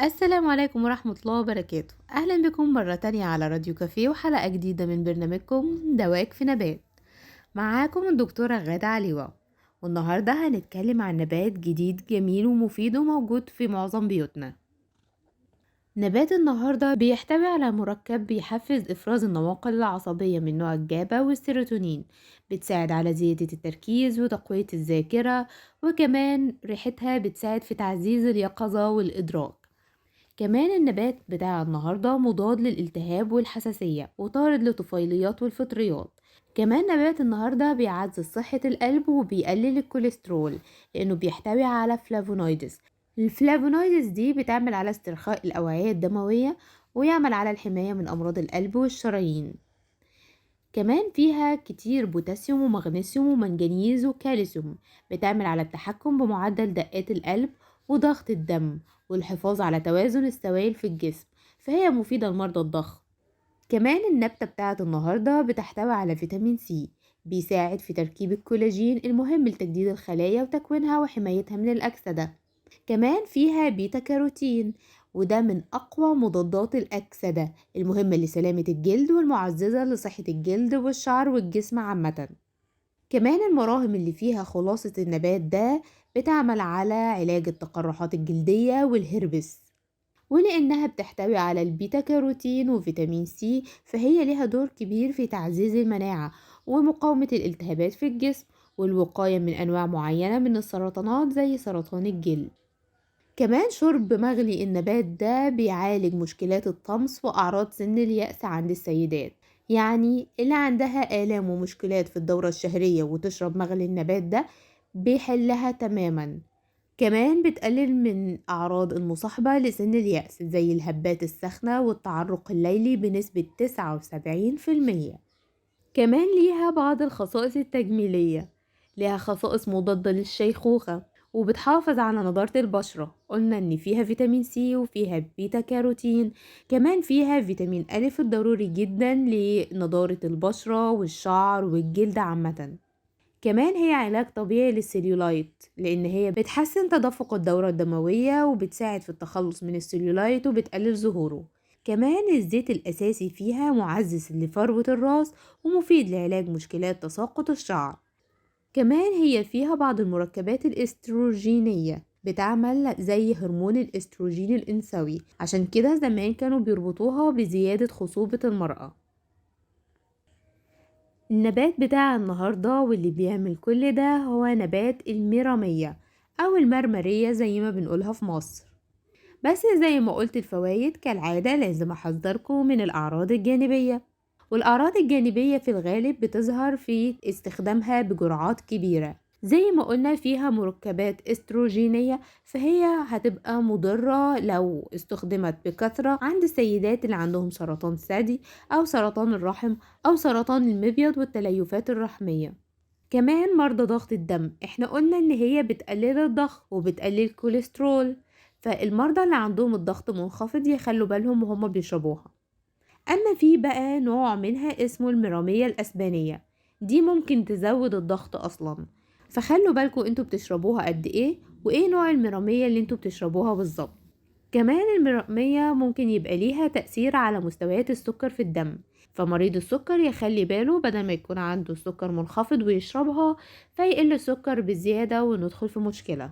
السلام عليكم ورحمة الله وبركاته. أهلا بكم مرة تانية على راديو كافيه وحلقة جديدة من برنامجكم دواك في نبات. معاكم الدكتورة غادة عليوة، والنهاردة هنتكلم عن نبات جديد جميل ومفيد وموجود في معظم بيوتنا. نبات النهاردة بيحتوي على مركب بيحفز إفراز النواقل العصبية من نوع الجابا والسيروتونين، بتساعد على زيادة التركيز وتقوية الذاكرة، وكمان ريحتها بتساعد في تعزيز اليقظة والإدراك. كمان النبات بتاع النهاردة مضاد للالتهاب والحساسية وطارد للطفيليات والفطريات. كمان نبات النهاردة بيعزز صحة القلب وبيقلل الكوليسترول، لأنه بيحتوي على فلافونويدز. الفلافونويدز دي بتعمل على استرخاء الأوعية الدموية، ويعمل على الحماية من أمراض القلب والشرايين. كمان فيها كتير بوتاسيوم ومغنيسيوم ومنجنيز وكالسيوم، بتعمل على التحكم بمعدل دقات القلب وضغط الدم والحفاظ على توازن السوائل في الجسم، فهي مفيدة لمرضى الضغط. كمان النبتة بتاعت النهاردة بتحتوي على فيتامين سي، بيساعد في تركيب الكولاجين المهم لتجديد الخلايا وتكوينها وحمايتها من الأكسدة. كمان فيها بيتا كاروتين، وده من أقوى مضادات الأكسدة المهمة لسلامة الجلد والمعززة لصحة الجلد والشعر والجسم عامة. كمان المراهم اللي فيها خلاصة النبات ده بتعمل على علاج التقرحات الجلدية والهربس، ولأنها بتحتوي على البيتا كاروتين وفيتامين سي فهي لها دور كبير في تعزيز المناعة ومقاومة الالتهابات في الجسم والوقاية من أنواع معينة من السرطانات زي سرطان الجلد. كمان شرب مغلي النبات ده بيعالج مشكلات الطمس وأعراض سن اليأس عند السيدات، يعني اللي عندها آلام ومشكلات في الدورة الشهرية وتشرب مغلي النبات ده بيحلها تماما. كمان بتقلل من أعراض المصاحبة لسن اليأس زي الهبات الساخنة والتعرق الليلي بنسبة 79%. كمان ليها بعض الخصائص التجميلية، ليها خصائص مضادة للشيخوخة وبتحافظ على نضارة البشرة. قلنا ان فيها فيتامين سي وفيها بيتا كاروتين، كمان فيها فيتامين ألف الضروري جدا لنضارة البشرة والشعر والجلد عامة. كمان هي علاج طبيعي للسيليولايت، لان هي بتحسن تدفق الدورة الدموية وبتساعد في التخلص من السيليولايت وبتقلل ظهوره. كمان الزيت الأساسي فيها معزز لفروة الراس ومفيد لعلاج مشكلات تساقط الشعر. كمان هي فيها بعض المركبات الاستروجينية، بتعمل زي هرمون الاستروجين الأنثوي، عشان كده زمان كانوا بيربطوها بزيادة خصوبة المرأة. النبات بتاع النهاردة واللي بيعمل كل ده هو نبات الميرامية أو المرمرية زي ما بنقولها في مصر. بس زي ما قلت الفوايد كالعادة لازم أحذركم من الأعراض الجانبية، والأعراض الجانبية في الغالب بتظهر في استخدامها بجرعات كبيرة. زي ما قلنا فيها مركبات استروجينية، فهي هتبقى مضرة لو استخدمت بكثرة عند السيدات اللي عندهم سرطان الثدي أو سرطان الرحم أو سرطان المبيض والتليفات الرحمية. كمان مرضى ضغط الدم احنا قلنا ان هي بتقلل الضغط وبتقلل الكوليسترول، فالمرضى اللي عندهم الضغط منخفض يخلوا بالهم وهم بيشربوها. أما في بقى نوع منها اسمه المرامية الأسبانية، دي ممكن تزود الضغط أصلا، فخلوا بالكوا انتوا بتشربوها قد ايه وايه نوع المرامية اللي انتوا بتشربوها بالظبط. كمان المرامية ممكن يبقى ليها تأثير على مستويات السكر في الدم، فمريض السكر يخلي باله بدل ما يكون عنده السكر منخفض ويشربها فيقل السكر بزيادة وندخل في مشكلة.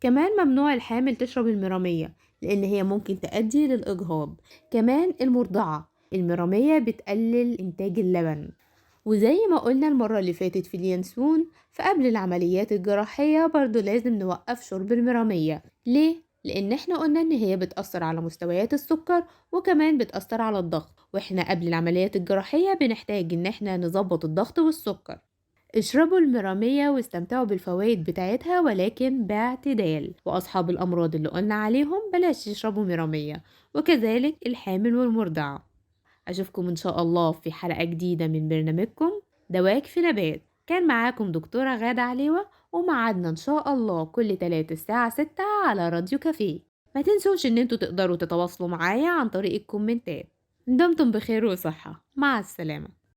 كمان ممنوع الحامل تشرب المرامية لأن هي ممكن تؤدي للإجهاض. كمان المرضعة المرامية بتقلل إنتاج اللبن. وزي ما قلنا المرة اللي فاتت في اليانسون، فقبل العمليات الجراحية برضو لازم نوقف شرب المرامية. ليه؟ لأن احنا قلنا إن هي بتأثر على مستويات السكر وكمان بتأثر على الضغط، واحنا قبل العمليات الجراحية بنحتاج إن احنا نظبط الضغط والسكر. اشربوا المرامية واستمتعوا بالفوائد بتاعتها ولكن باعتدال، وأصحاب الأمراض اللي قلنا عليهم بلاش يشربوا مرامية، وكذلك الحامل والمرضعة. أشوفكم إن شاء الله في حلقة جديدة من برنامجكم دواك في نبات. كان معاكم دكتورة غادة عليوة، ومعادنا إن شاء الله كل تلات الساعة 6 على راديو كافيه. ما تنسوش إن انتوا تقدروا تتواصلوا معايا عن طريق الكومنتات. دمتم بخير وصحة، مع السلامة.